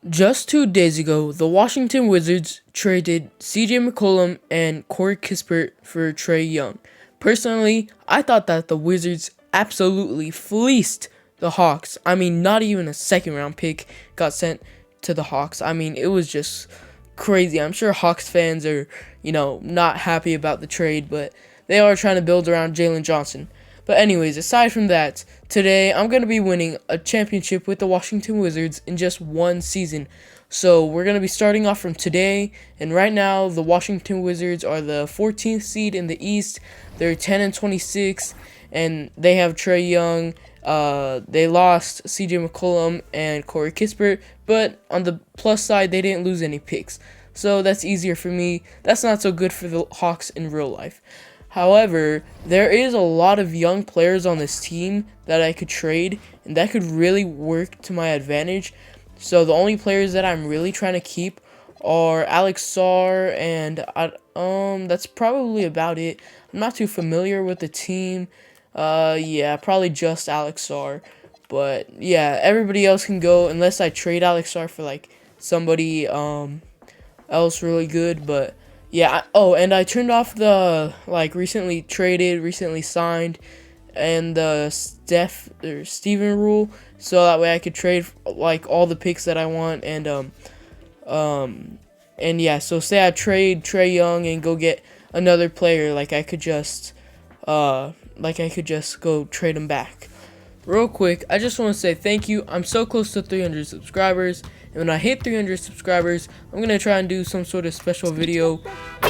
Just 2 days ago, the Washington Wizards traded CJ McCollum and Corey Kispert for Trae Young. Personally, I thought that the Wizards absolutely fleeced the Hawks. I mean, not even a second round pick got sent to the Hawks. I mean, it was just crazy. I'm sure Hawks fans are, not happy about the trade, but they are trying to build around Jalen Johnson. But anyways, aside from that, today I'm going to be winning a championship with the Washington Wizards in just one season. So we're going to be starting off from today, and right now the Washington Wizards are the 14th seed in the East. They're 10-26, and they have Trae Young. They lost CJ McCollum and Corey Kispert, but on the plus side, they didn't lose any picks. So that's easier for me. That's not so good for the Hawks in real life. However, there is a lot of young players on this team that I could trade, and that could really work to my advantage. So the only players that I'm really trying to keep are Alex Sarr, and that's probably about it. I'm not too familiar with the team. Yeah, probably just Alex Sarr. But yeah, everybody else can go unless I trade Alex Sarr for like somebody else really good. But yeah, and I turned off the recently traded, recently signed, and the Steven rule, so that way I could trade like all the picks that I want. And yeah, so say I trade Trae Young and go get another player, I could just go trade him back. Real quick, I just want to say thank you. I'm so close to 300 subscribers, and when I hit 300 subscribers, I'm going to try and do some sort of special video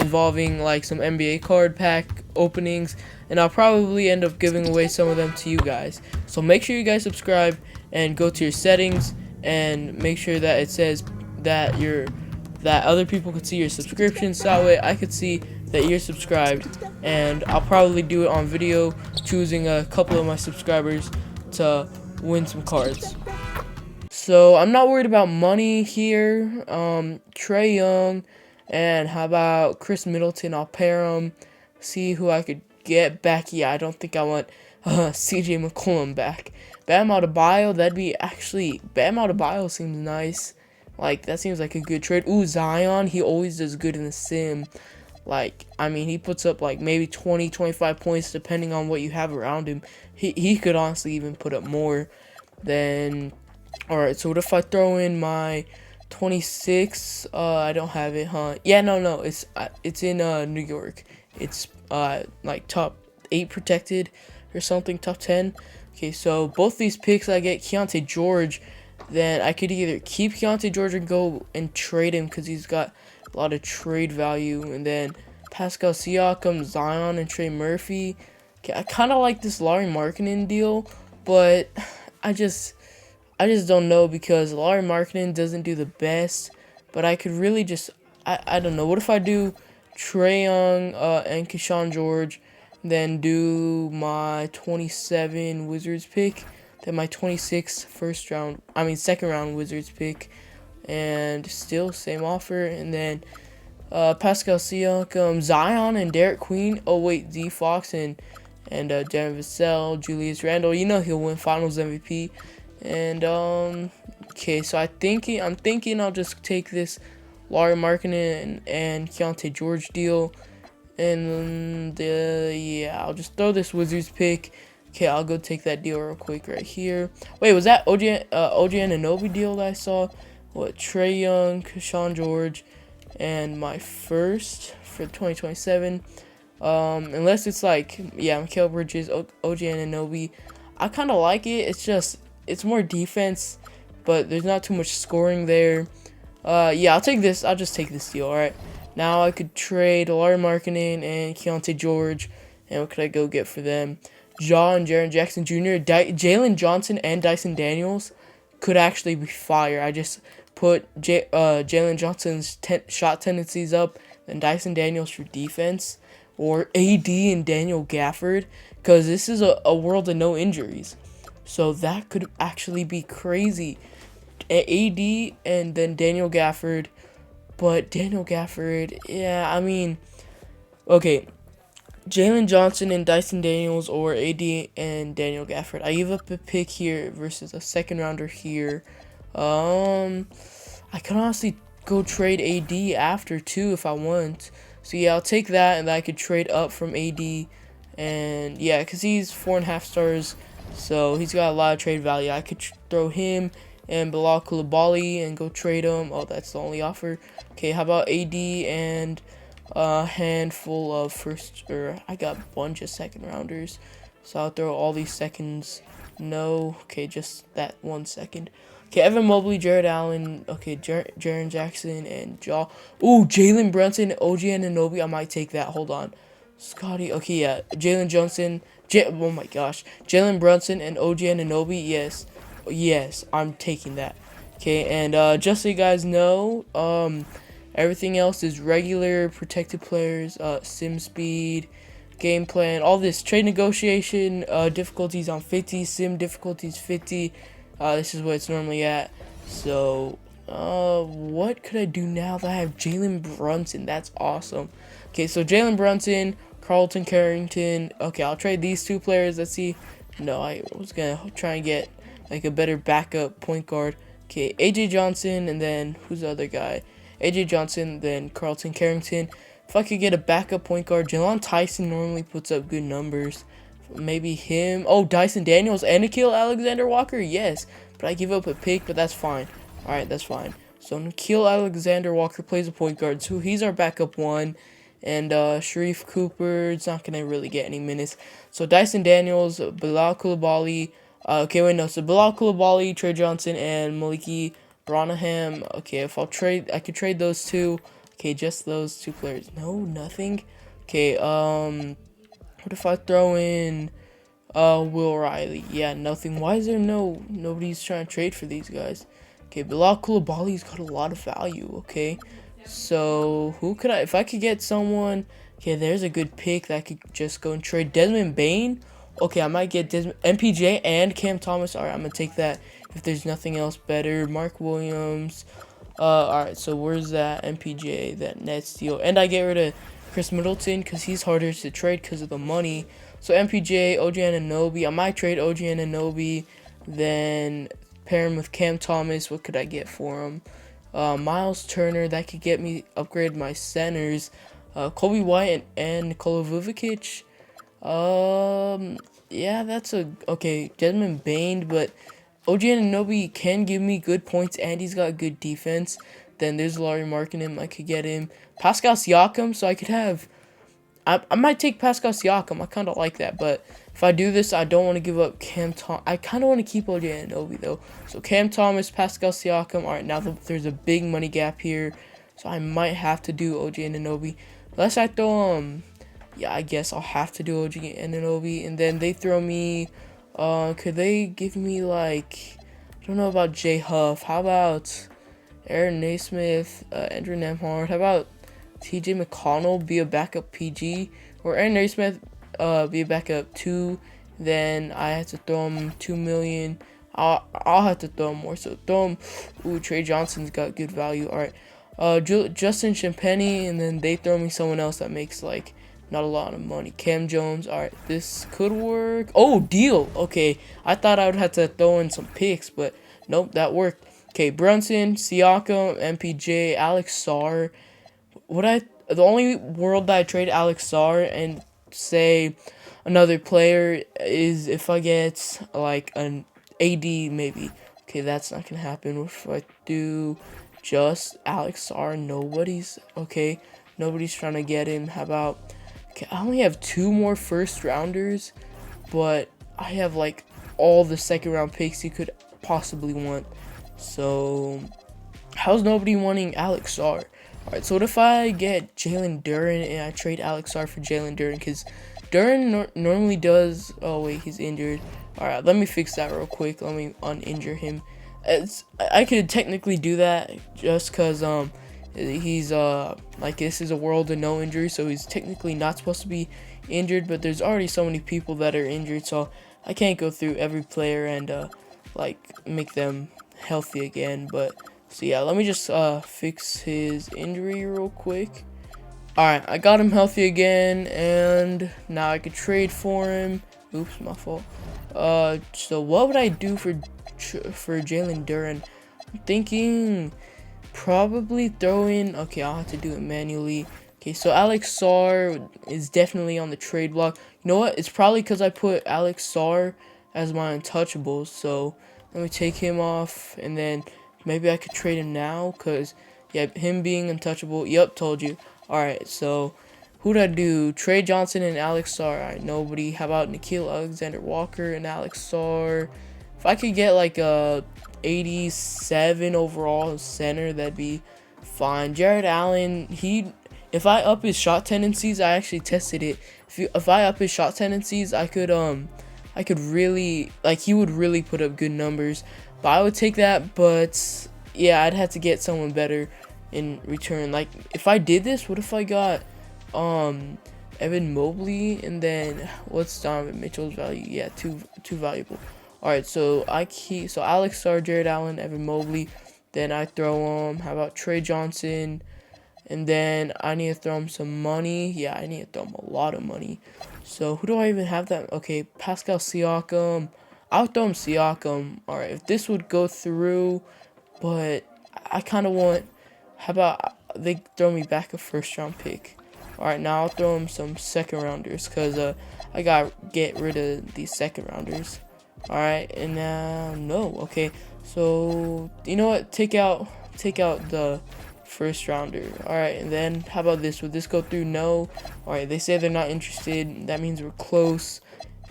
involving like some NBA card pack openings, and I'll probably end up giving away some of them to you guys. So make sure you guys subscribe and go to your settings and make sure that it says that that other people could see your subscriptions, so that way I could see that you're subscribed, and I'll probably do it on video, choosing a couple of my subscribers to win some cards. So I'm not worried about money here. Trae Young, and how about Chris Middleton? I'll pair them, see who I could get back. Yeah, I don't think I want CJ McCollum back. Bam Adebayo, Bam Adebayo seems nice. Like, that seems like a good trade. Ooh, Zion, he always does good in the sim. He puts up like maybe 20, 25 points depending on what you have around him. He could honestly even put up more than. Alright, so what if I throw in my 26? I don't have it, huh? Yeah, no, it's in New York. It's like top 8 protected or something, top 10. Okay, so both these picks I get Keontae George, then I could either keep Keontae George and go and trade him because he's got a lot of trade value, and then Pascal Siakam, Zion, and Trey Murphy. Okay, I kind of like this Lauri Markkanen deal, but I just don't know because Lauri Markkanen doesn't do the best. But I could really just I don't know. What if I do Trae Young and Keyshawn George, then do my 27 Wizards pick, then my 26 second round Wizards pick, and still same offer, and then Pascal Siakam, Zion, and Derek Queen. Oh wait, D Fox and Devin Vassell, Julius Randle. You know he'll win Finals MVP. And okay, so I'm thinking I'll just take this Lauri Markkanen and Keontae George deal, and yeah, I'll just throw this Wizards pick. Okay, I'll go take that deal real quick right here. Wait, was that OG Anunoby deal that I saw? What, Trae Young, Keyshawn George, and my first for 2027. Unless it's like, yeah, Mikal Bridges, OG Anunoby. I kind of like it. It's more defense, but there's not too much scoring there. Yeah, I'll just take this deal. All right. Now I could trade Lauri Markkanen and Keontae George, and what could I go get for them? Ja and Jaren Jackson Jr., Jalen Johnson, and Dyson Daniels could actually be fire. I just put Jalen Johnson's shot tendencies up, and Dyson Daniels for defense, or AD and Daniel Gafford, because this is a world of no injuries. So that could actually be crazy. AD and then Daniel Gafford. But Daniel Gafford, yeah, okay. Jalen Johnson and Dyson Daniels, or AD and Daniel Gafford. I give up a pick here versus a second rounder here. I I can honestly go trade AD after too if I want. So yeah, I'll take that, and then I could trade up from AD. And yeah, because he's 4.5 stars, so he's got a lot of trade value. I could throw him and Bilal Koulibaly and go trade him. Oh, that's the only offer. Okay, how about AD and a handful of I got a bunch of second rounders, so I'll throw all these seconds. No, okay, just that 1 second. Okay, Evan Mobley, Jared Allen, okay, Jaren Jackson, and Ooh, Jalen Brunson, OG Anunoby. I might take that. Hold on. Scotty, okay, yeah. Jalen Johnson, oh my gosh. Jalen Brunson and OG Anunoby, yes. Yes, I'm taking that. Okay, and just so you guys know, everything else is regular protected players, sim speed, game plan, all this. Trade negotiation, difficulties on 50, sim difficulties 50. This is what it's normally at. So, what could I do now that I have Jalen Brunson? That's awesome. Okay, so Jalen Brunson, Carlton Carrington. Okay, I'll trade these two players. Let's see. No, I was gonna try and get like a better backup point guard. Okay, AJ Johnson, and then who's the other guy? AJ Johnson, then Carlton Carrington. If I could get a backup point guard, Jalen Tyson normally puts up good numbers. Maybe him. Oh, Dyson Daniels and Nickeil Alexander-Walker. Yes, but I give up a pick, but that's fine. All right, that's fine. So Nickeil Alexander-Walker plays a point guard, so he's our backup one. And Sharif Cooper, it's not gonna really get any minutes. So Dyson Daniels, Bilal Koulibaly. Okay, wait, no. So Bilal Koulibaly, Trey Johnson, and Maliki Branham. Okay, if I'll trade, I could trade those two. Okay, just those two players. No, nothing. Okay, what if I throw in Will Riley? Yeah, nothing. Why is there nobody's trying to trade for these guys? Okay, Bilal Koulibaly's got a lot of value, okay? So, who could if I could get someone, okay, there's a good pick that I could just go and trade. Desmond Bane? Okay, I might get MPJ and Cam Thomas. Alright, I'm gonna take that if there's nothing else better. Mark Williams. Alright, so where's that MPJ, that net steal? And I get rid of Chris Middleton because he's harder to trade because of the money. So MPJ, OG Anunoby. I might trade OG Anunoby, then pair him with Cam Thomas. What could I get for him? Miles Turner, that could get me upgrade my centers. Kobe White and Nikola Vucevic. Yeah, that's okay. Desmond Bane, but OG Anunoby can give me good points, and he's got good defense. Then there's Lauri Markkanen. I could get him. Pascal Siakam, so I could have. I might take Pascal Siakam. I kind of like that, but if I do this, I don't want to give up Cam Thomas. I kind of want to keep OG Anunoby, though. So Cam Thomas, Pascal Siakam. All right, now there's a big money gap here, so I might have to do OG Anunoby. Unless I throw, yeah, I guess I'll have to do OG Anunoby. And then they throw me, could they give me, like, I don't know about Jay Huff. How about Aaron Naismith, Andrew Nemhard? How about TJ McConnell be a backup PG, or Aaron Naismith be a backup 2, then I have to throw him 2 million. I'll have to throw him more, so throw him. Ooh, Trey Johnson's got good value. All right, Justin Champagnie, and then they throw me someone else that makes like not a lot of money. Cam Jones. All right, this could work. Oh, deal. Okay, I thought I would have to throw in some picks, but nope, that worked. Okay, Brunson, Siakam, MPJ, Alex Sarr. The only world that I trade Alex Sarr and say another player is if I get like an AD maybe. Okay, that's not gonna happen. What if I do just Alex Sarr? Nobody's trying to get him. How about, okay, I only have 2 more first rounders, but I have like all the second round picks you could possibly want. So how's nobody wanting Alex Sarr? Alright, so what if I get Jalen Duren and I trade Alex Sarr for Jalen Duren? Because Duren normally does. Oh, wait, he's injured. Alright, let me fix that real quick. Let me uninjure him. I could technically do that just because he's like, this is a world of no injury, so he's technically not supposed to be injured, but there's already so many people that are injured, so I can't go through every player and like make them healthy again. But so yeah, let me just fix his injury real quick. Alright, I got him healthy again, and now I could trade for him. Oops, my fault. So what would I do for Jalen Duren? I'm thinking probably throw in, okay, I'll have to do it manually. Okay, so Alex Sarr is definitely on the trade block. You know what? It's probably because I put Alex Sarr as my untouchables. So let me take him off, and then maybe I could trade him now because, yeah, him being untouchable. Yep, told you. All right, so who'd I do? Trey Johnson and Alex Sarr. All right, nobody. How about Nickeil Alexander-Walker and Alex Sarr? If I could get like a 87 overall center, that'd be fine. Jared Allen, if I up his shot tendencies, I actually tested it. If I up his shot tendencies, I could really, like, he would really put up good numbers. But I would take that, but yeah, I'd have to get someone better in return. Like, if I did this, what if I got Evan Mobley, and then what's Donovan Mitchell's value? Yeah, too valuable. All right, so Alex Sarr, Jared Allen, Evan Mobley. Then I throw how about Trey Johnson, and then I need to throw him some money. Yeah, I need to throw him a lot of money. So who do I even have that? Okay, Pascal Siakam. I'll throw him Siakam. All right, if this would go through, but I kind of want. How about they throw me back a first-round pick? All right, now I'll throw him some second-rounders because I gotta get rid of these second-rounders. All right, and now no. Okay, so you know what? Take out the first rounder. All right, and then how about this? Would this go through? No. All right, they say they're not interested. That means we're close.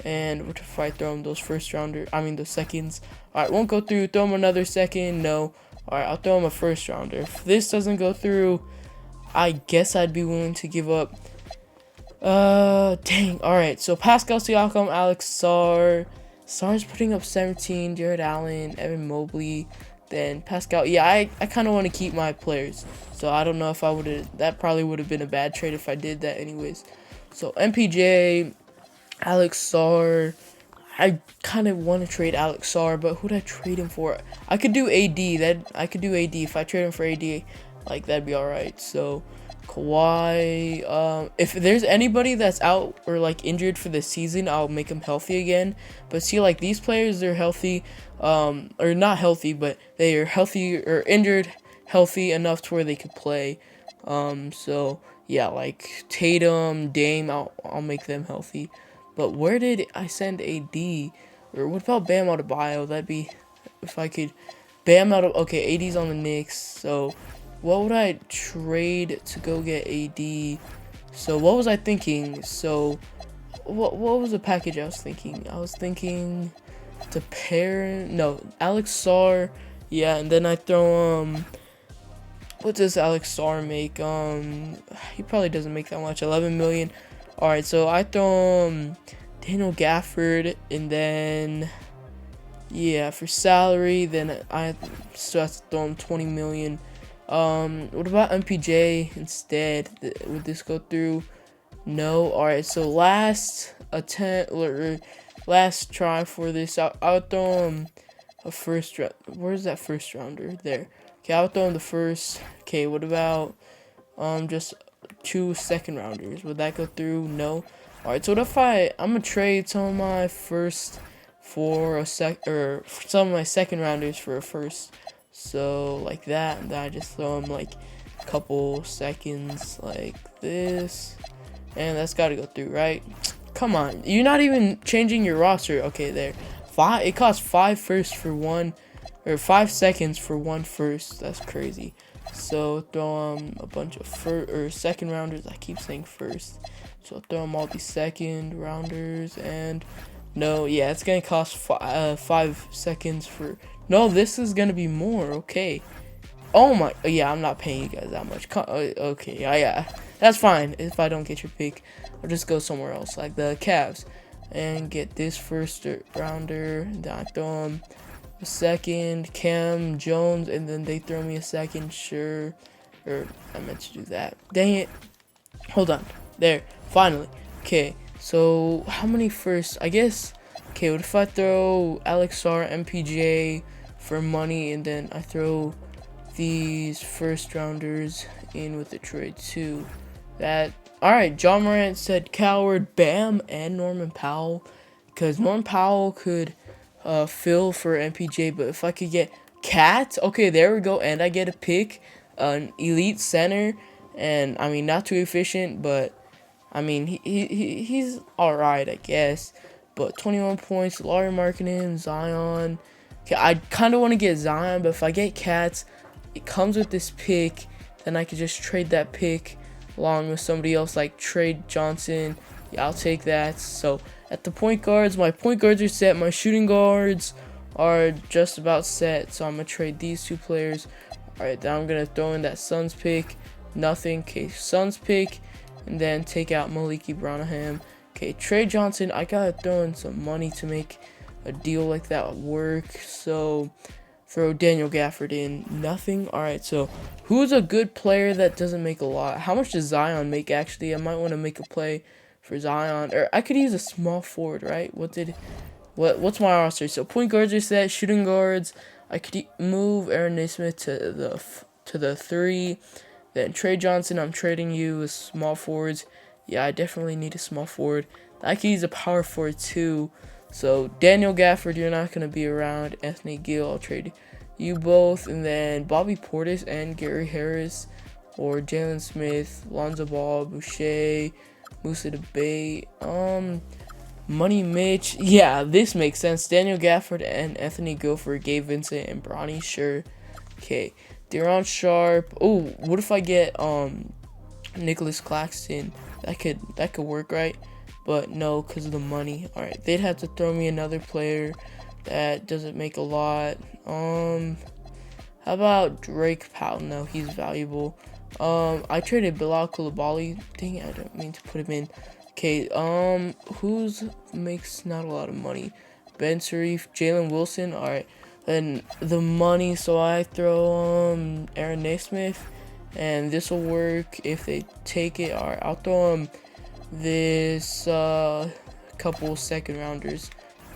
And what if I throw them those those seconds? All right, won't go through. Throw them another second. No. All right, I'll throw them a first rounder. If this doesn't go through, I guess I'd be willing to give up. Dang. All right, so Pascal Siakam, Alex Sarr. Sarr's putting up 17. Jared Allen, Evan Mobley. Then Pascal. Yeah, I kind of want to keep my players. So I don't know if I would have. That probably would have been a bad trade if I did that anyways. So MPJ, Alex Sarr. I kind of want to trade Alex Sarr, but who'd I trade him for? I could do AD. I could do AD. If I trade him for AD, like, that'd be all right. So Kawhi, if there's anybody that's out or like injured for the season, I'll make them healthy again. But see, like, these players, they're healthy, or not healthy, but they are healthy or injured, healthy enough to where they could play. So yeah, like Tatum, Dame, I'll make them healthy. But where did I send AD? Or what about Bam Adebayo? That'd be, if I could, Bam out of, okay, AD's on the Knicks, so what would I trade to go get AD? So what was I thinking? So what was the package I was thinking? I was thinking to pair, no, Alex Sarr, yeah, and then I throw what does Alex Sarr make? He probably doesn't make that much, 11 million. All right, so I throw Daniel Gafford, and then yeah, for salary, then I still have to throw him 20 million. What about MPJ instead? Would this go through? No. All right, so last attempt or last try for this, I'll throw him a first round. Where's that first rounder? There. Okay, I'll throw him the first. Okay, what about just 2 second rounders? Would that go through? No. All right, so what if I'm gonna trade some of my first for a some of my second rounders for a first. So like that, and then I just throw them like a couple seconds like this, and that's got to go through, right? Come on, you're not even changing your roster. Okay, there. It costs 5 firsts for one, or 5 seconds for one first. That's crazy. So throw a bunch of second rounders. I keep saying first, so throw them all these second rounders, and no, yeah, it's gonna cost 5 seconds for. No, this is gonna be more. Okay. Oh my. Yeah, I'm not paying you guys that much. Okay, yeah, that's fine. If I don't get your pick, I'll just go somewhere else, like the Cavs, and get this first rounder. Then I throw them a second, Cam Jones, and then they throw me a second. Sure, or I meant to do that. Dang it. Hold on. There. Finally. Okay. So how many firsts? I guess. Okay, what if I throw Alex Sarr, MPJ for money, and then I throw these first rounders in with the trade too? That, all right. John Morant said Coward, Bam, and Norman Powell, because Norman Powell could fill for MPJ, but if I could get Cat, okay, there we go, and I get a pick. an elite center, and I mean not too efficient, but I mean he's all right, I guess. But 21 points, Larry Markkinen, Zion. Okay, I kind of want to get Zion, but if I get Cats, it comes with this pick. Then I could just trade that pick along with somebody else like Trey Johnson. Yeah, I'll take that. So at the point guards, my point guards are set. My shooting guards are just about set. So I'm gonna trade these two players. All right, then I'm gonna throw in that Suns pick. Nothing. Okay, Suns pick, and then take out Maliki Branham. Okay, Trey Johnson. I gotta throw in some money to make a deal like that work. So throw Daniel Gafford in. Nothing. All right. So who's a good player that doesn't make a lot? How much does Zion make? Actually, I might want to make a play for Zion, or I could use a small forward. Right? What's my roster? So point guards are set. Shooting guards. I could move Aaron Nesmith to the 3. Then Trey Johnson, I'm trading you with small forwards. Yeah, I definitely need a small forward. I could use a power forward too. So Daniel Gafford, you're not gonna be around. Anthony Gill, I'll trade you both, and then Bobby Portis and Gary Harris, or Jalen Smith, Lonzo Ball, Boucher, Musa Debate, Money Mitch. Yeah, this makes sense. Daniel Gafford and Anthony Gill for Gabe Vincent and Bronny Sure. Okay, De'Aaron Sharp. Oh, what if I get Nicholas Claxton? That could work, right? But no, because of the money. All right, they'd have to throw me another player that doesn't make a lot. How about Drake Powell? No, he's valuable. I traded Bilal Coulibaly. Dang it, I don't mean to put him in. Okay, who's makes not a lot of money? Ben Sharif, Jalen Wilson. All right, then the money. So I throw Aaron Nesmith, and this will work if they take it. All right, I'll throw this couple second rounders.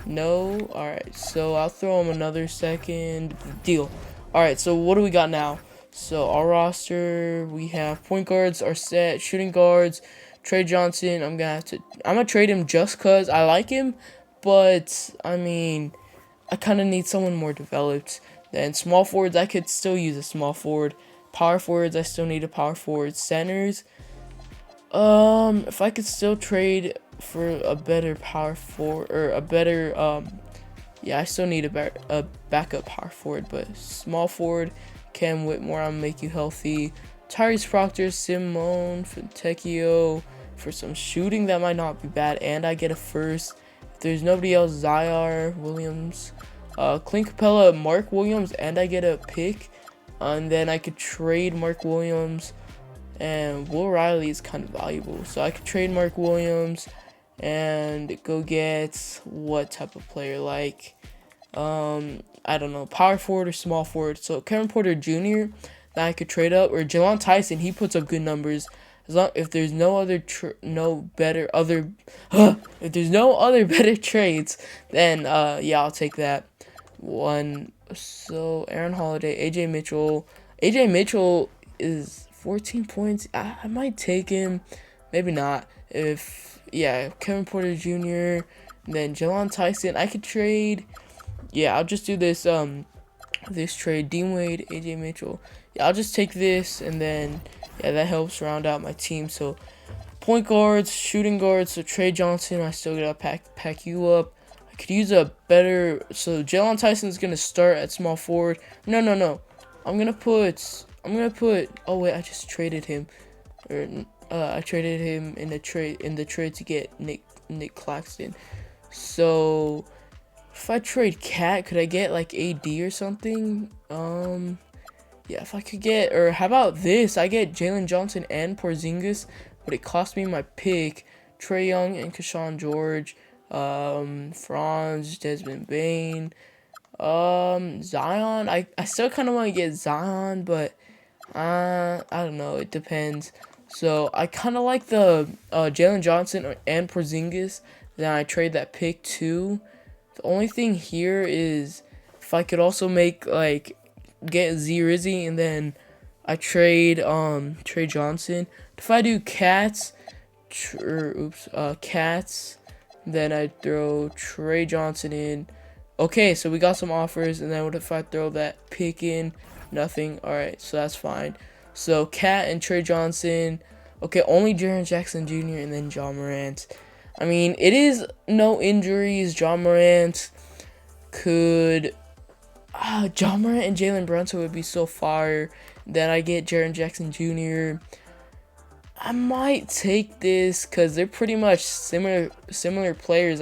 No. All right, so I'll throw him another second. Deal. All right, so what do we got now? So our roster, we have point guards are set, shooting guards, Trey Johnson. I'm gonna trade him just cause I like him, but I mean, I kind of need someone more developed. Then small forwards, I could still use a small forward. Power forwards, I still need a power forward. Centers, if I could still trade for a better power forward, or a better yeah, I still need a backup power forward, but small forward, Cam Whitmore, I'm make you healthy. Tyrese Proctor, Simone Fontecchio for some shooting that might not be bad, and I get a first. If there's nobody else, Zaire Williams, Clint Capella, Mark Williams, and I get a pick. And then I could trade Mark Williams, and Will Riley is kind of valuable, so I could trade Mark Williams and go get what type of player, like I don't know, power forward or small forward. So Kevin Porter Jr. that I could trade up, or Jelon Tyson, he puts up good numbers. As long if there's no other if there's no other better trades, then yeah, I'll take that one. So Aaron Holiday, AJ Mitchell. AJ Mitchell is 14 points. I might take him, maybe not. If yeah, Kevin Porter Jr. Then Jelon Tyson, I could trade. Yeah, I'll just do this this trade. Dean Wade, AJ Mitchell. Yeah, I'll just take this, and then yeah, that helps round out my team. So point guards, shooting guards. So Trey Johnson, I still gotta pack you up. I could use a better. So Jelon Tyson's gonna start at small forward. No. I'm gonna put. Oh wait, I just traded him. Or I traded him in the trade to get Nick Claxton. So if I trade Cat, could I get like AD or something? Yeah, if I could get, or how about this? I get Jalen Johnson and Porzingis, but it cost me my pick. Trae Young and Keshawn George, Franz, Desmond Bane, Zion. I still kind of want to get Zion, but I don't know. It depends. So I kind of like the Jalen Johnson and Porzingis. Then I trade that pick too. The only thing here is if I could also make like get Z Rizzy, and then I trade Trey Johnson. If I do Cats, Cats, then I throw Trey Johnson in. Okay, so we got some offers, and then what if I throw that pick in? Nothing. All right, so that's fine. So Cat and Trey Johnson. Okay, only Jaren Jackson Jr. and then Ja Morant. I mean, it is no injuries. Ja Morant could. Ja Morant and Jalen Brunson would be so fire. Then I get Jaren Jackson Jr. I might take this because they're pretty much similar players.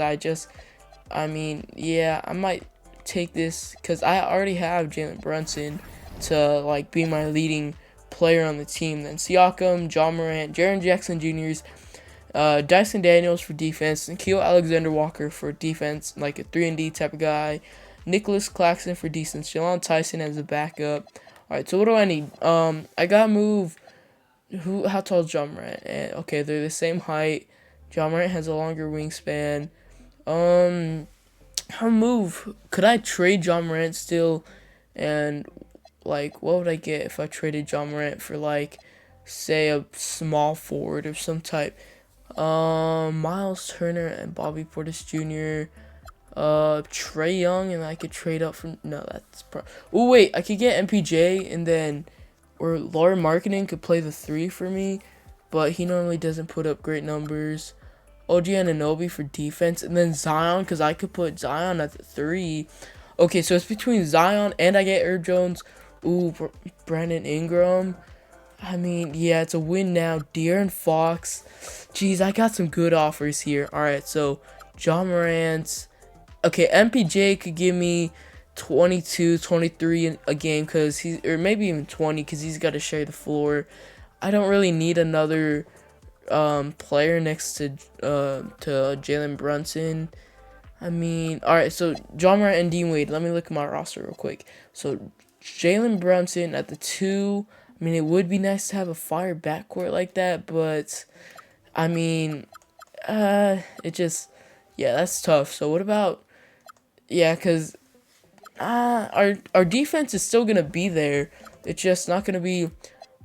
I mean, yeah, I might take this because I already have Jalen Brunson to like be my leading player on the team. Then Siakam, Ja Morant, Jaren Jackson Jr.'s, Dyson Daniels for defense, and Nikhil Alexander-Walker for defense, like a 3-and-D type of guy. Nicholas Claxton for defense. Jaylon Tyson as a backup. All right, so what do I need? I gotta move. How tall is Ja Morant? And okay, they're the same height. Ja Morant has a longer wingspan. How move? Could I trade Ja Morant still? And like, what would I get if I traded Ja Morant for like, say, a small forward of some type? Miles Turner and Bobby Portis Jr. Trae Young, and I could trade up from. No, that's oh wait, I could get MPJ and then, or Laura Marketing could play the 3 for me, but he normally doesn't put up great numbers. OG Anunoby for defense, and then Zion, because I could put Zion at the 3. Okay, so it's between Zion and I get Herb Jones. Ooh, Brandon Ingram. I mean, yeah, it's a win now. De'Aaron Fox. Jeez, I got some good offers here. All right, so Ja Morant. Okay, MPJ could give me 22, 23 a game because he's, or maybe even 20 because he's got to share the floor. I don't really need another player next to Jalen Brunson. I mean, all right, so Ja Morant and Dean Wade. Let me look at my roster real quick. So Jalen Brunson at the 2. I mean, it would be nice to have a fire backcourt like that, but I mean, it just, yeah, that's tough. So what about, yeah, because our defense is still gonna be there. It's just not gonna be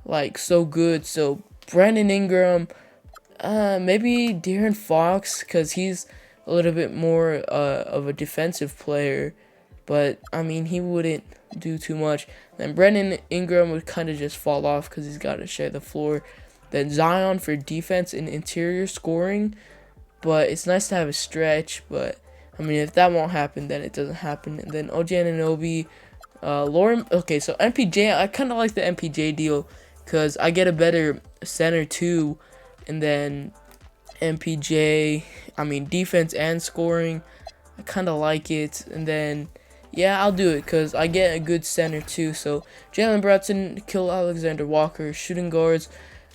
like so good. So Brandon Ingram, maybe De'Aaron Fox, because he's a little bit more of a defensive player, but I mean he wouldn't do too much. Then Brandon Ingram would kind of just fall off because he's got to share the floor. Then Zion for defense and interior scoring, but it's nice to have a stretch. But I mean, if that won't happen, then it doesn't happen. And then OG Anunoby, Lauren. Okay, so MPJ, I kind of like the MPJ deal because I get a better center too, and then MPJ. I mean, defense and scoring, I kind of like it. And then, yeah, I'll do it because I get a good center too. So Jalen Brunson, Nikhil Alexander-Walker, shooting guards,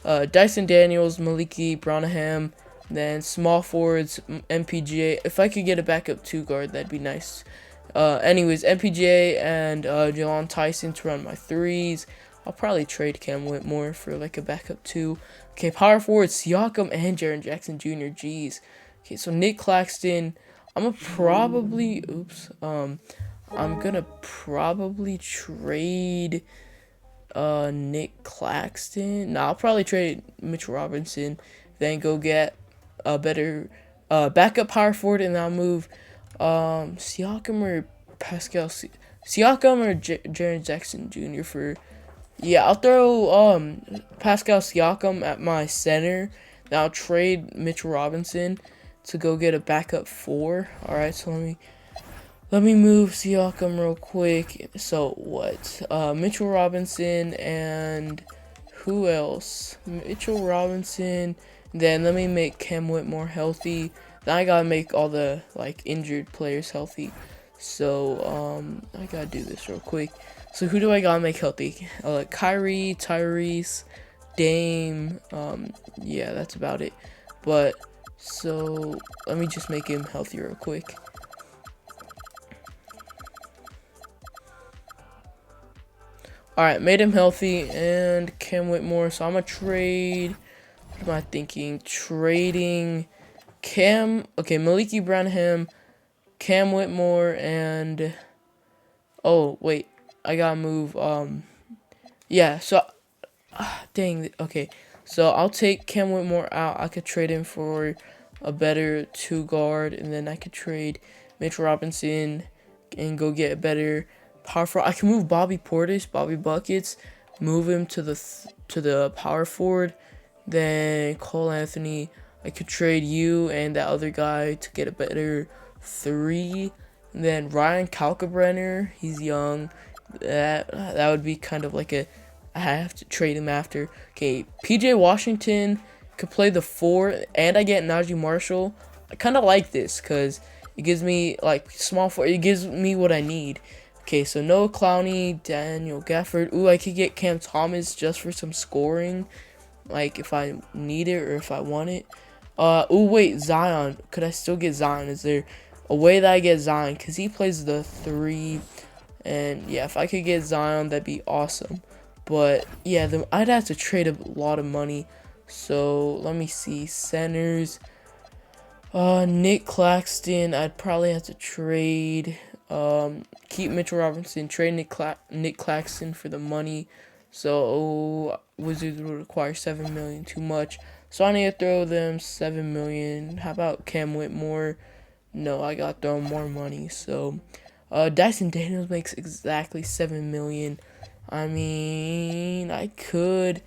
Dyson Daniels, Maliki Branham. Then small forwards, MPJ. If I could get a backup 2 guard, that'd be nice. Anyways, MPJ and Jaylon Tyson to run my 3s. I'll probably trade Cam Whitmore for like a backup 2. Okay, power forward, Siakam and Jaren Jackson Jr. Jeez. Okay, so Nick Claxton. I'm gonna probably, I'm gonna probably trade Nick Claxton. No, I'll probably trade Mitchell Robinson. Then go get a better backup power forward, and I'll move Siakam or Siakam or Jaren Jackson Jr. for, yeah, I'll throw Pascal Siakam at my center. Then I'll trade Mitchell Robinson to go get a backup 4. All right, so let me move Siakam real quick. So what? Mitchell Robinson and who else? Mitchell Robinson. Then let me make Cam Whitmore healthy. Then I gotta make all the like injured players healthy. So I gotta do this real quick. So who do I gotta make healthy? Kyrie, Tyrese, Dame. Yeah, that's about it. But so let me just make him healthy real quick. Alright, made him healthy, and Cam Whitmore. So I'm gonna trade. What am I thinking? Trading Cam. Okay, Maliki Branham, Cam Whitmore, and oh wait, I gotta move. Yeah. So, dang. Okay, so I'll take Cam Whitmore out. I could trade him for a better 2 guard, and then I could trade Mitch Robinson and go get a better power forward. I can move Bobby Portis, Bobby Buckets, move him to the power forward. Then Cole Anthony, I could trade you and that other guy to get a better 3. And then Ryan Kalkbrenner, he's young. That would be kind of like a, I have to trade him after. Okay, PJ Washington could play the 4, and I get Najee Marshall. I kind of like this because it gives me like small 4. It gives me what I need. Okay, so Noah Clowney, Daniel Gafford. Ooh, I could get Cam Thomas just for some scoring, like if I need it or if I want it. Ooh, wait, Zion. Could I still get Zion? Is there a way that I get Zion? Because he plays the 3. And yeah, if I could get Zion, that'd be awesome. But yeah, I'd have to trade a lot of money. So let me see. Centers. Nick Claxton. I'd probably have to trade. Keep Mitchell Robinson. Trade Nick Claxton for the money. So Wizards would require $7 million, too much. So I need to throw them $7 million. How about Cam Whitmore? No, I got to throw more money. So Dyson Daniels makes exactly $7 million. I mean, I could.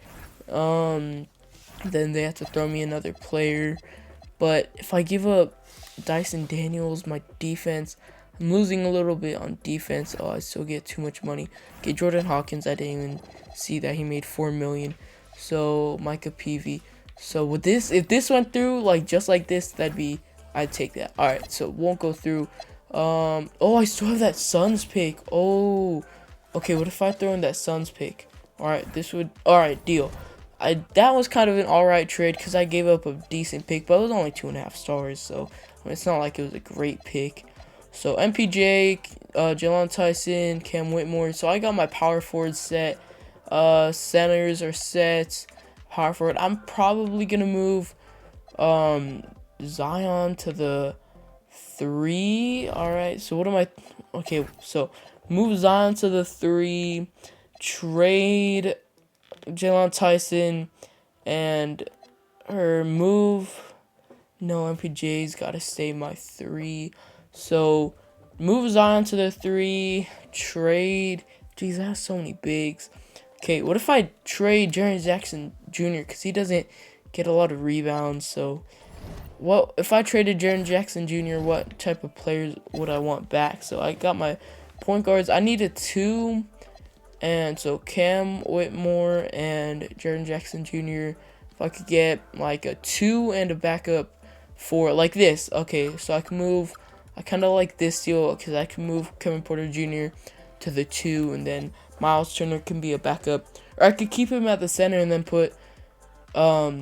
Then they have to throw me another player. But if I give up Dyson Daniels, my defense, I'm losing a little bit on defense. Oh, I still get too much money. Okay, Jordan Hawkins, I didn't even see that he made $4 million. So Micah Peavy. So with this, if this went through like just like this, I'd take that. All right, so it won't go through. Oh, I still have that Suns pick. Oh, okay. What if I throw in that Suns pick? All right, all right, deal. That was kind of an alright trade because I gave up a decent pick, but it was only 2.5 stars, so I mean, it's not like it was a great pick. So MPJ, Jalen Tyson, Cam Whitmore. So I got my power forward set. Centers are set. Power forward. I'm probably gonna move Zion to the 3. All right. So what am I? Okay. So move Zion to the 3. Trade Jalen Tyson and her move. No, MPJ's got to stay my 3. So move Zion to the 3. Trade. Jeez, I have so many bigs. Okay, what if I trade Jaren Jackson Jr. because he doesn't get a lot of rebounds? So, what if I traded Jaren Jackson Jr.? What type of players would I want back? So I got my point guards. I needed 2. And so Cam Whitmore and Jaren Jackson Jr. If I could get like a 2 and a backup 4 like this. Okay, so I can move. I kind of like this deal because I can move Kevin Porter Jr. to the 2, and then Miles Turner can be a backup. Or I could keep him at the center and then put, or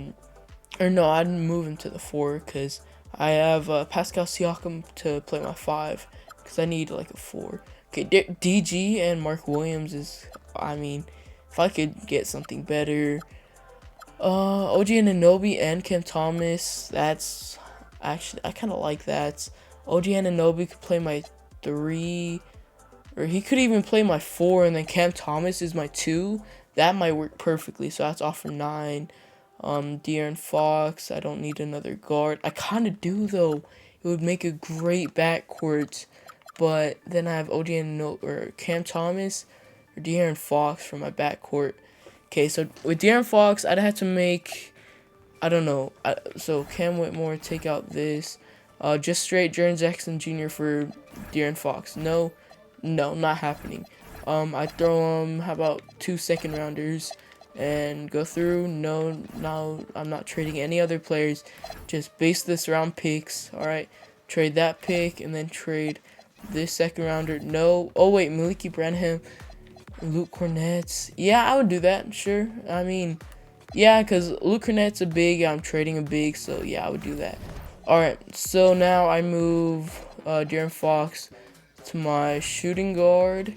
no, I'd move him to the 4 because I have Pascal Siakam to play my 5 because I need like a 4. Okay, DG and Mark Williams is, I mean, if I could get something better. OG Anunoby and Cam Thomas, that's actually, I kind of like that. OG Anunoby could play my 3, or he could even play my 4, and then Cam Thomas is my 2. That might work perfectly, so that's off for 9. De'Aaron Fox, I don't need another guard. I kind of do, though. It would make a great backcourt. But then I have or Cam Thomas or De'Aaron Fox for my backcourt. Okay, so with De'Aaron Fox, I'd have to make, I don't know. So Cam Whitmore, take out this. Just straight Jaren Jackson Jr. for De'Aaron Fox. No, not happening. I throw him, how about 2 second rounders and go through. No, I'm not trading any other players. Just base this around picks. All right, trade that pick and then trade this second rounder. No. Oh, wait. Maliki Branham. Luke Cornett. Yeah, I would do that. Sure. I mean, yeah, because Luke Cornett's a big. I'm trading a big. So, yeah, I would do that. Alright. So, now I move De'Aaron Fox to my shooting guard.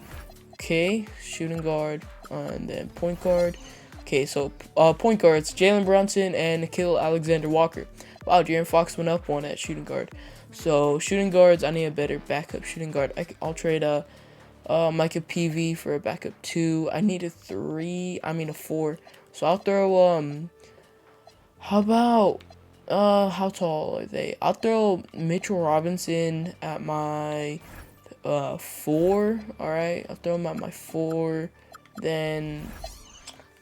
Okay. Shooting guard. And then point guard. Okay. So, point guards. Jalen Brunson and Nickeil Alexander-Walker. Wow, De'Aaron Fox went up 1 at shooting guard. So, shooting guards, I need a better backup shooting guard. I'll trade Micah Peavy for a backup 2. I need a 4. So, I'll throw, how about, how tall are they? I'll throw Mitchell Robinson at my 4. All right, I'll throw him at my 4. Then,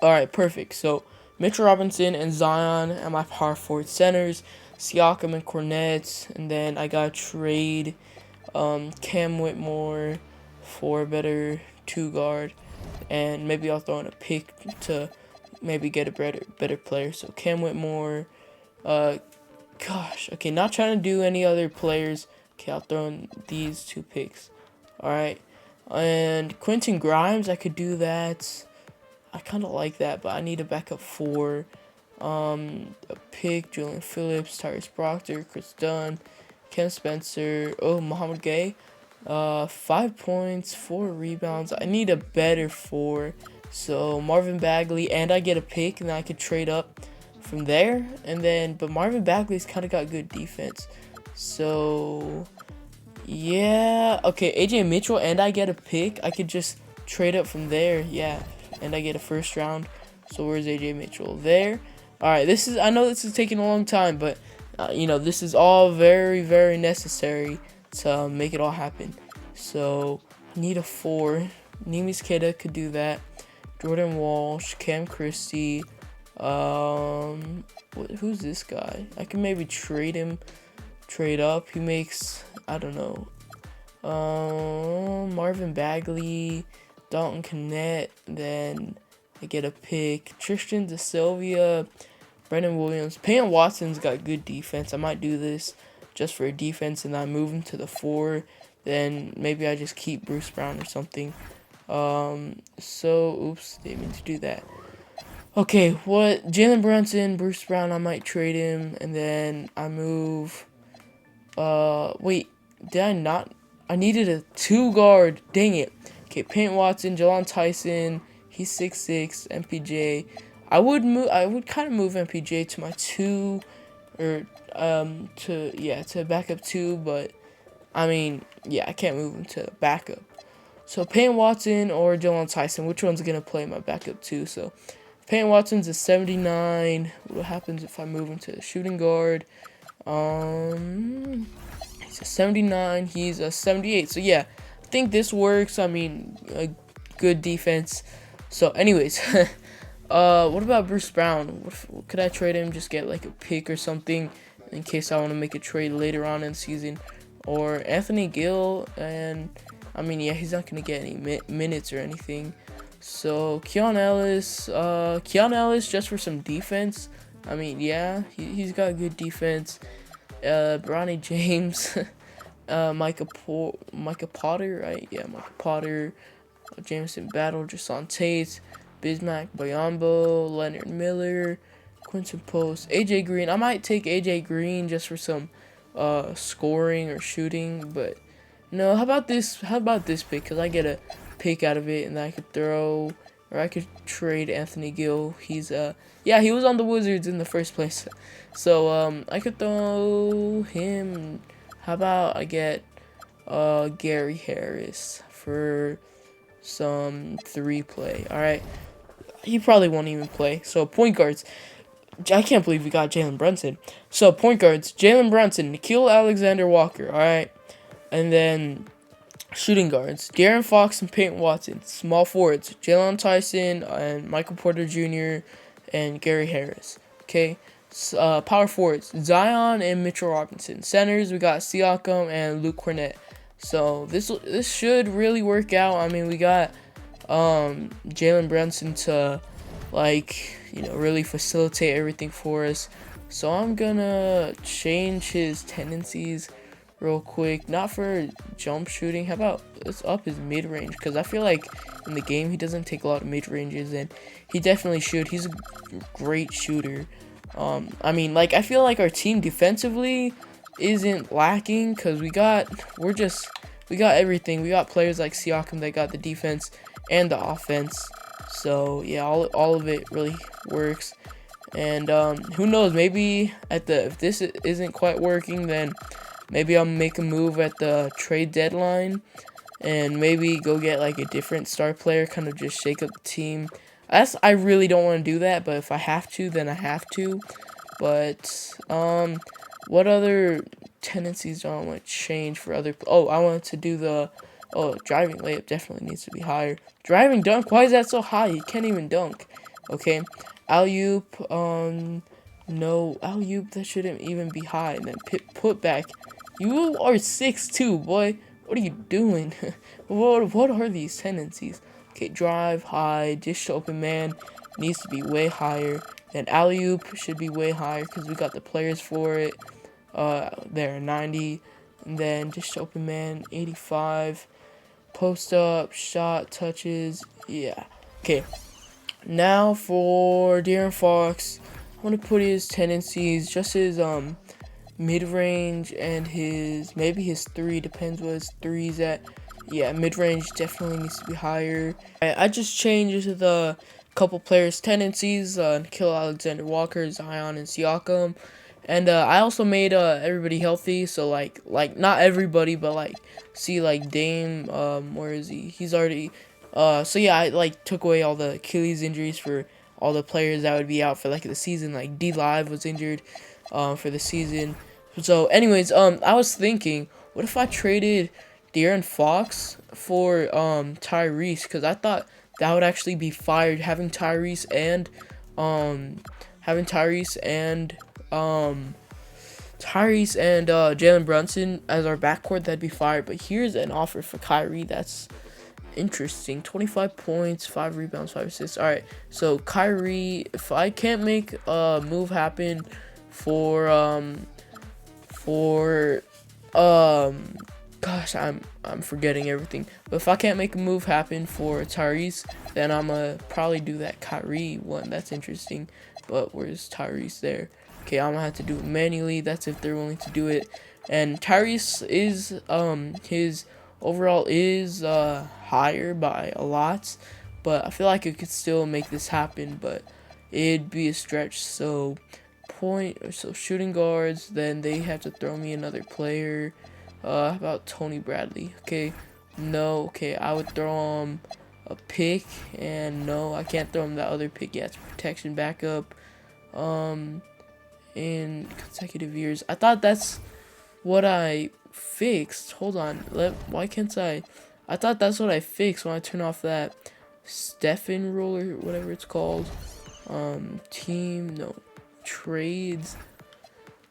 all right, perfect. So Mitchell Robinson and Zion at my power forward centers, Siakam and Cornette, and then I got trade Cam Whitmore for a better 2 guard, and maybe I'll throw in a pick to maybe get a better player. So Cam Whitmore, gosh, okay, not trying to do any other players. Okay, I'll throw in these 2 picks. All right, and Quentin Grimes, I could do that. I kind of like that, but I need a backup 4. A pick, Julian Phillips, Tyrese Proctor, Chris Dunn, Ken Spencer, Muhammad Gay. 5 points, 4 rebounds. I need a better 4. So Marvin Bagley, and I get a pick, and then I could trade up from there. And then, but Marvin Bagley's kind of got good defense. So yeah, okay, AJ Mitchell, and I get a pick. I could just trade up from there. Yeah, and I get a first round. So where's AJ Mitchell? There. All right, I know this is taking a long time, but this is all very, very necessary to make it all happen. So I need a 4. Neemi's Queta could do that. Jordan Walsh, Cam Christie. Who's this guy? I can maybe trade him, trade up. He makes, I don't know. Marvin Bagley, Dalton Connect. Then I get a pick. Tristan DeSilvia, Brendan Williams. Peyton Watson's got good defense. I might do this just for a defense, and I move him to the 4. Then maybe I just keep Bruce Brown or something. Oops, didn't mean to do that. Okay, what? Jalen Brunson, Bruce Brown, I might trade him, and then I move. Wait, did I not? I needed a 2 guard. Dang it. Okay, Peyton Watson, Jelon Tyson. He's 6'6", MPJ. I would kind of move MPJ to my 2, or to backup 2, but I mean, yeah, I can't move him to backup. So Peyton Watson or Jelon Tyson, which one's gonna play my backup 2? So Peyton Watson's a 79. What happens if I move him to the shooting guard? He's a 79. He's a 78. So yeah, I think this works. I mean, a good defense. So anyways, what about Bruce Brown? What could I trade him? Just get like a pick or something in case I want to make a trade later on in the season. Or Anthony Gill, and I mean, yeah, he's not gonna get any minutes or anything. So Keon Ellis, just for some defense. I mean, yeah, he's got good defense. Bronny James, Micah Potter, right? Yeah, Micah Potter, Jameson Battle, Jason Tate, Bismack Biyombo, Leonard Miller, Quinton Post, AJ Green. I might take AJ Green just for some scoring or shooting, but no. How about this pick? Because I get a pick out of it, and then I could throw, or I could trade Anthony Gill. He's he was on the Wizards in the first place, so I could throw him. How about I get Gary Harris for some 3 play? All right, he probably won't even play. So point guards, I can't believe we got Jalen Brunson. So point guards, Jalen Brunson, Nickeil Alexander-Walker. All right, and then shooting guards, De'Aaron Fox and Peyton Watson. Small forwards, Jelon Tyson and Michael Porter Jr. and Gary Harris. Okay. Power forwards, Zion and Mitchell Robinson. Centers, we got Siakam and Luke Cornette. So this should really work out. I mean, we got Jalen Brunson to really facilitate everything for us. So I'm gonna change his tendencies real quick. Not for jump shooting. How about let's up his mid range? Because I feel like in the game he doesn't take a lot of mid ranges, and he definitely should. He's a great shooter. I mean, I feel like our team defensively isn't lacking because we got everything. We got players like Siakam that got the defense and the offense. So yeah, all of it really works. And who knows? Maybe if this isn't quite working, then maybe I'll make a move at the trade deadline and maybe go get a different star player, kind of just shake up the team. I really don't want to do that, but if I have to, then I have to. But what other tendencies do I want to change for other? Oh, I wanted to do the Oh, driving layup definitely needs to be higher. Driving dunk, why is that so high? He can't even dunk. Okay, alley-oop, no, alley-oop, that shouldn't even be high. And then put back. You are 6'2", boy. What are you doing? What are these tendencies? Okay, drive, high, dish to open man needs to be way higher. Then alley-oop should be way higher because we got the players for it. There, 90. And then dish to open man, 85. Post up, shot, touches, yeah. Okay, now for De'Aaron Fox, I want to put his tendencies, just his mid-range and maybe his three, depends what his three's at. Yeah, mid-range definitely needs to be higher. I just changed the couple players' tendencies, Nickeil Alexander-Walker, Zion, and Siakam. And I also made everybody healthy, so like not everybody, but like see like Dame, where is he? He's already so yeah, I like took away all the Achilles injuries for all the players that would be out for like the season. Like D Live was injured for the season. So anyways, I was thinking, what if I traded De'Aaron Fox for Tyrese, cuz I thought that would actually be fired, having Tyrese and Jalen Brunson as our backcourt. That'd be fire. But here's an offer for Kyrie that's interesting. 25 points, 5 rebounds, 5 assists. Alright, so Kyrie, if I can't make a move happen for gosh, I'm forgetting everything. But if I can't make a move happen for Tyrese, then I'ma probably do that Kyrie one. That's interesting. But where's Tyrese there? Okay, I'm gonna have to do it manually. That's if they're willing to do it. And Tyrese is his overall is higher by a lot, but I feel like I could still make this happen, but it'd be a stretch. So shooting guards, then they have to throw me another player. How about Tony Bradley? Okay, no. Okay, I would throw him a pick, and no, I can't throw him that other pick. Yeah, it's protection backup. In consecutive years, I thought that's what I fixed. Hold on, why can't I thought that's what I fixed when I turn off that Stephen rule or whatever it's called. Trades.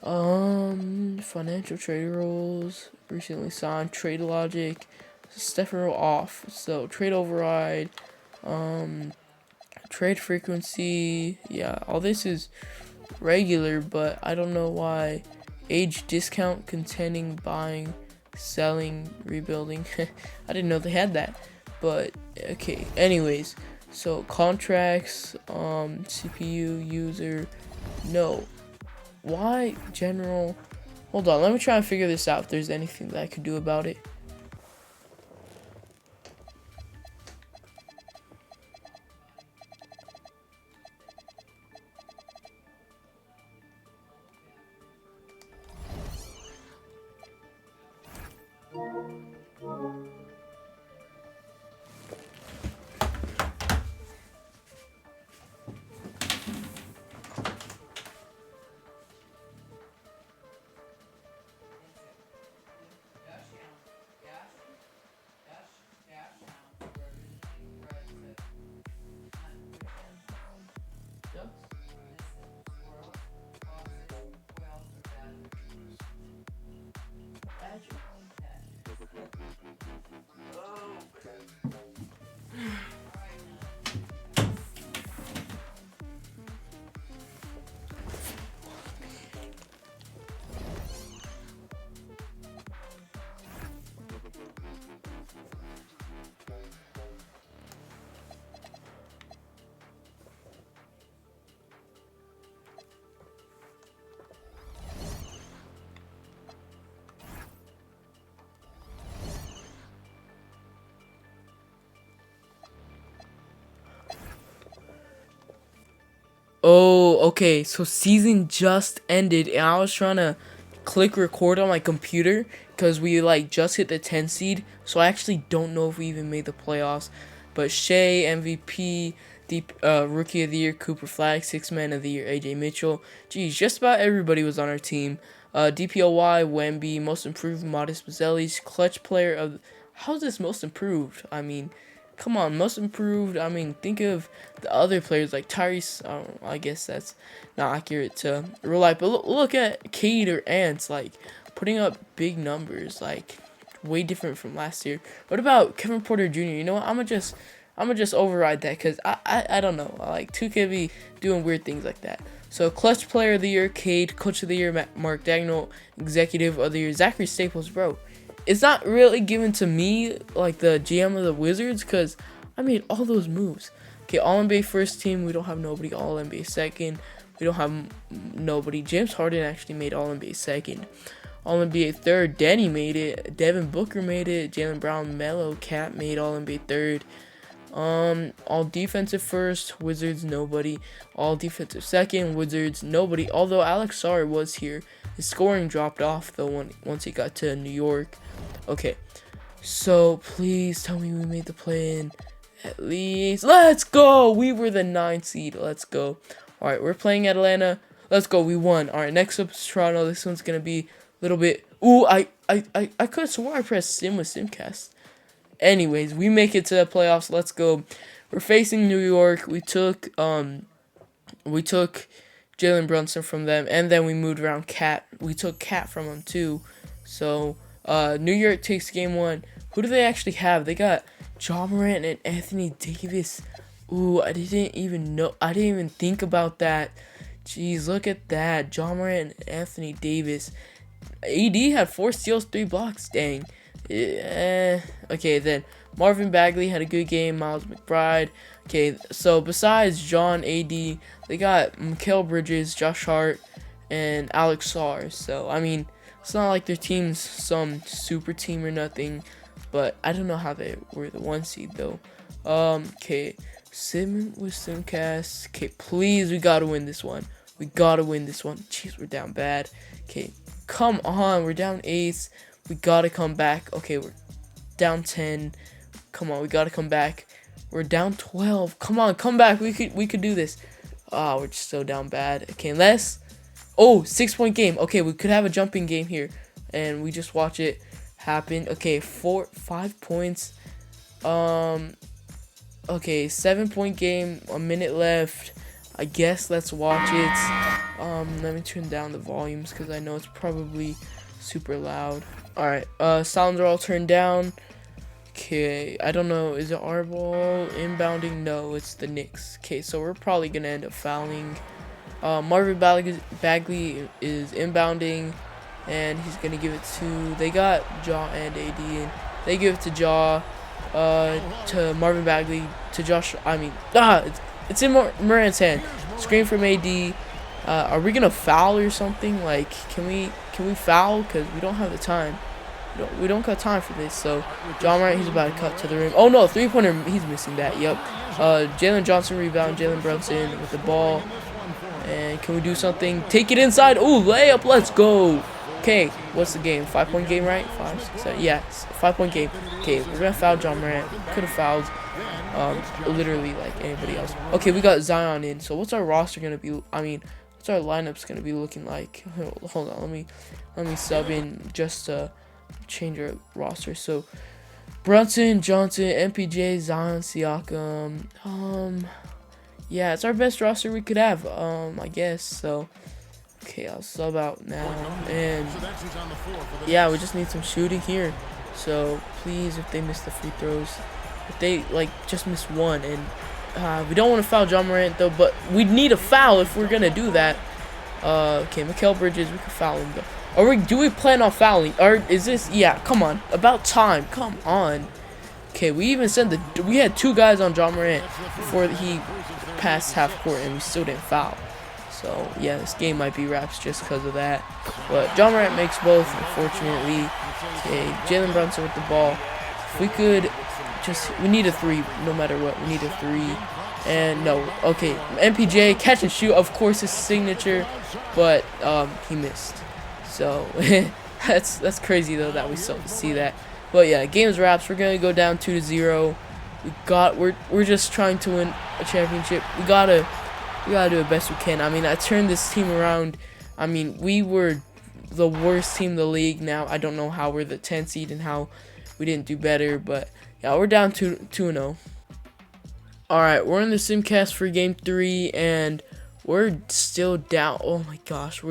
Financial trade rules. Recently signed. Trade logic. Stephen rule off. So trade override. Trade frequency. Yeah, all this is regular, but I don't know why. Age discount containing buying, selling, rebuilding. I didn't know they had that, but okay. Anyways, so contracts, CPU user, no. Why general? Hold on, let me try and figure this out. If there's anything that I could do about it. Oh, okay. So season just ended, and I was trying to click record on my computer because we like just hit the 10 seed. So I actually don't know if we even made the playoffs. But Shea MVP, Rookie of the Year Cooper Flag, Sixth Man of the Year AJ Mitchell. Geez, just about everybody was on our team. DPOY Wemby, Most Improved Modest Mazzelli's, Clutch Player of how's this most improved? I mean, come on, most improved. I mean, think of the other players like Tyrese. I guess that's not accurate to real life, but look at Cade or Ants, like putting up big numbers, like way different from last year. What about Kevin Porter Jr.? You know what? I'm gonna just override that because I don't know. I like 2K be doing weird things like that. So clutch player of the year, Cade. Coach of the year, Mark Dagnall. Executive of the year, Zachary Staples. Bro, it's not really given to me, like the GM of the Wizards, because I made all those moves. Okay, All-NBA first team, we don't have nobody. All-NBA second, we don't have nobody. James Harden actually made All-NBA second. All-NBA third, Danny made it. Devin Booker made it. Jaylen Brown, Melo, Cat made All-NBA third. All defensive first, Wizards, nobody. All defensive second, Wizards, nobody. Although Alex Sarr was here. His scoring dropped off though once he got to New York. Okay, so please tell me we made the play-in. At least, let's go. We were the 9th seed. Let's go. All right, we're playing Atlanta. Let's go. We won. All right, next up is Toronto. This one's gonna be a little bit. Ooh, I could have swore I pressed Sim with Simcast. Anyways, we make it to the playoffs. Let's go. We're facing New York. We took Jalen Brunson from them, and then we moved around Cat. We took Cat from them too. So New York takes game 1. Who do they actually have? They got Ja Morant and Anthony Davis. Ooh, I didn't even think about that. Jeez, look at that. Ja Morant and Anthony Davis. AD had 4 steals, 3 blocks. Dang. Okay, then Marvin Bagley had a good game. Miles McBride. Okay, so besides John, AD, they got Mikal Bridges, Josh Hart, and Alex Sarr. So, I mean, it's not like their team's some super team or nothing, but I don't know how they were the 1 seed, though. Okay, Sim with Simcast. Okay, please, we gotta win this one. We gotta win this one. Jeez, we're down bad. Okay, come on, we're down 8. We gotta come back. Okay, we're down 10. Come on, we gotta come back. We're down 12. Come on, come back. We could do this. Oh, we're just so down bad. Okay, let's. Oh, 6-point game. Okay, we could have a jumping game here, and we just watch it happen. Okay, 5 points. Okay, 7-point game. A minute left. I guess let's watch it. Let me turn down the volumes because I know it's probably super loud. Alright, sounds are all turned down. Okay, I don't know, is it our ball inbounding? No, it's the Knicks. Okay, so we're probably gonna end up fouling. Marvin Bagley is inbounding, and he's gonna give it to, they got Ja and AD, and they give it to Ja, to Marvin Bagley, to Josh, it's in Morant's hand. Screen from AD. Are we gonna foul or something? Like, can we foul? Cause we don't have the time. We don't got time for this. So, Ja Morant, he's about to cut to the rim. Oh no, 3-pointer. He's missing that. Yep. Jalen Johnson rebound. Jalen Brunson with the ball. And can we do something? Take it inside. Ooh, layup. Let's go. Okay, what's the game? 5-point game, right? 5, 6, 7. Yeah, 5-point game. Okay, we're gonna foul Ja Morant. Could have fouled. Literally like anybody else. Okay, we got Zion in. So what's our roster gonna be? What's our lineup's gonna be looking like? Hold on, let me sub in just to change our roster. So Brunson, Johnson, MPJ, Zion, Siakam. Yeah, it's our best roster we could have. I guess so. Okay, I'll sub out now, and yeah, we just need some shooting here. So please, if they miss the free throws, if they just miss one, and we don't want to foul Ja Morant though, but we need a foul if we're gonna do that. Okay, Mikal Bridges, we can foul him though. Do we plan on fouling? Or is this? Yeah, come on, about time. Come on. Okay, we even said we had 2 guys on Ja Morant before he passed half court, and we still didn't foul. So yeah, this game might be wraps just because of that. But Ja Morant makes both, unfortunately. Okay, Jalen Brunson with the ball. If we could we need a 3, no matter what. We need a 3. And no, okay, MPJ catch and shoot. Of course, his signature, but he missed. So that's crazy though that we see that. But yeah, game's wraps. We're gonna go down 2-0. We're just trying to win a championship. We gotta do the best we can. I turned this team around. We were the worst team in the league. Now I don't know how we're the 10th seed and how we didn't do better. But yeah, we're down 2-0. Alright, we're in the Simcast for game 3, and we're still down. Oh my gosh,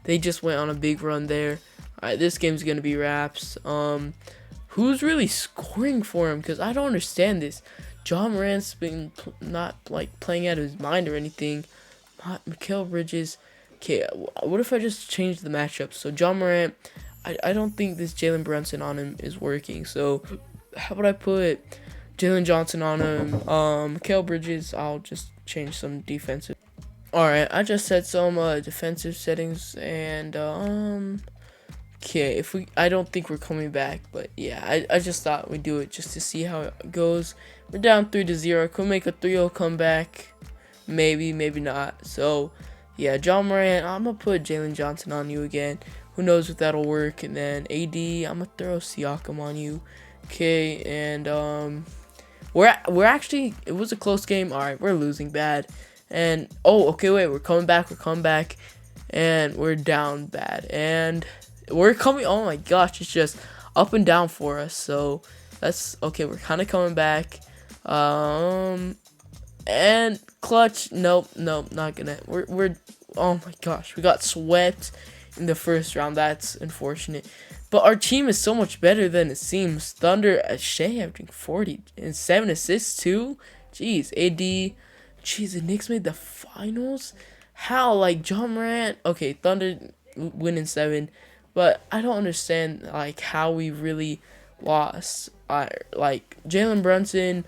they just went on a big run there. Alright, this game's gonna be wraps. Who's really scoring for him? Because I don't understand this. Ja Morant's been not like playing out of his mind or anything. Mikal Bridges. Okay, what if I just change the matchup? So Ja Morant, I don't think this Jalen Brunson on him is working. So how would I put Jalen Johnson on him? Mikal Bridges, I'll just change some defensive. Alright, I just set some defensive settings, and okay, I don't think we're coming back, but yeah, I just thought we'd do it just to see how it goes. We're down 3-0. Could make a 3-0 comeback, maybe not. So yeah, Ja Morant, I'm gonna put Jalen Johnson on you again. Who knows if that'll work? And then AD, I'm gonna throw Siakam on you. Okay, and we're actually, it was a close game. All right, we're losing bad. And oh, okay, wait, we're coming back, and we're down bad, and we're coming. Oh my gosh, it's just up and down for us. So that's okay. We're kind of coming back. And clutch. Nope, not gonna. We're. Oh my gosh, we got swept in the first round. That's unfortunate. But our team is so much better than it seems. Thunder, Shea averaging 40 and 7 assists too. Jeez, AD. Jeez, the Knicks made the finals? How? Like, Ja Morant? Okay, Thunder winning 7. But I don't understand, like, how we really lost. Like, Jalen Brunson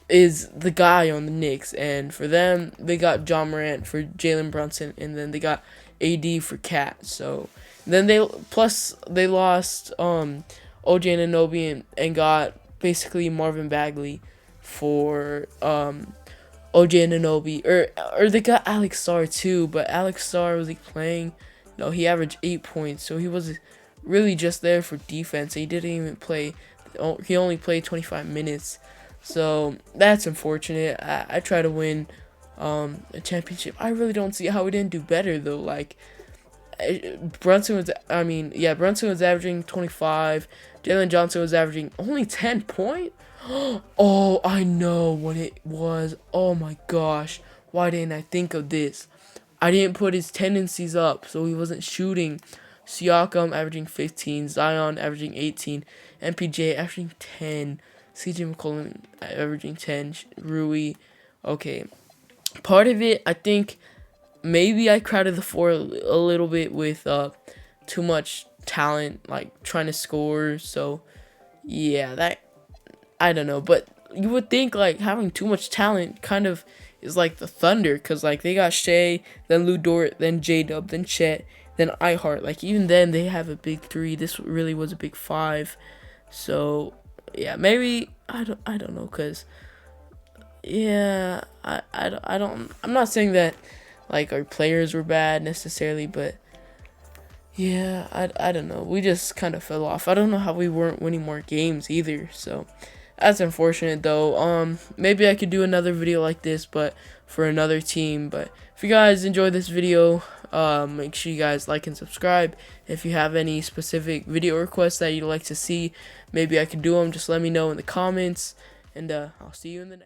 is the guy on the Knicks. And for them, they got Ja Morant for Jalen Brunson. And then they got AD for Cat. So, then they lost OG Anunoby and got basically Marvin Bagley for OG Anunoby, or they got Alex Sarr too, but Alex Sarr was like playing, he averaged 8 points, so he was really just there for defense. He didn't even play. He only played 25 minutes, so that's unfortunate. I try to win a championship. I really don't see how we didn't do better though. Like Brunson was averaging 25. Jalen Johnson was averaging only 10 points. Oh, I know what it was. Oh my gosh. Why didn't I think of this? I didn't put his tendencies up, so he wasn't shooting. Siakam averaging 15, Zion averaging 18, MPJ averaging 10, CJ McCollum averaging 10, Rui. Okay. Part of it, I think maybe I crowded the floor a little bit with too much talent, like trying to score. So yeah, I don't know, but you would think like having too much talent kind of is like the Thunder, because like they got Shea, then Lu Dort, then J-Dub, then Chet, then iHeart. Like even then they have a big 3. This really was a big 5. So yeah, maybe I don't know, cause yeah, I'm not saying that like our players were bad necessarily, but yeah, I don't know. We just kind of fell off. I don't know how we weren't winning more games either. So that's unfortunate though. Maybe I could do another video like this, but for another team. But if you guys enjoyed this video, make sure you guys like and subscribe. If you have any specific video requests that you'd like to see, maybe I could do them. Just let me know in the comments, and I'll see you in the next.